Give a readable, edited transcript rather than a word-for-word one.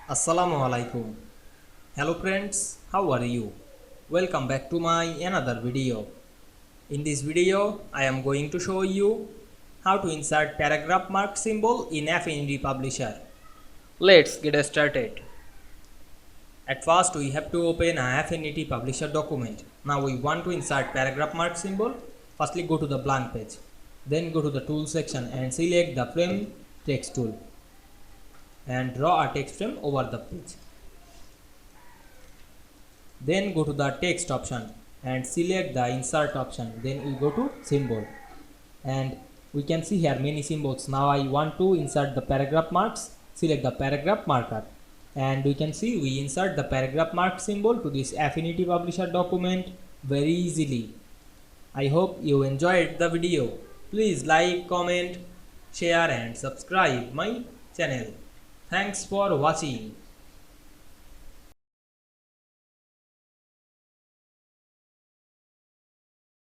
Assalamu Walaikum. Hello friends, how are you? Welcome back to my another video. In this video, I am going to show you how to insert paragraph mark symbol in Affinity Publisher. Let's get started. At first, we have to open an Affinity Publisher document. Now we want to insert paragraph mark symbol. Firstly, go to the blank page. Then go to the tool section and select the frame text tool and draw a text frame over the page. Then go to the text option and select the insert option. Then we go to symbol and we can see here many symbols. Now I want to insert the paragraph marks. Select the paragraph marker and we can see we insert the paragraph mark symbol to this Affinity Publisher document very easily. I hope you enjoyed the video. Please like, comment, share and subscribe my channel. Thanks for watching.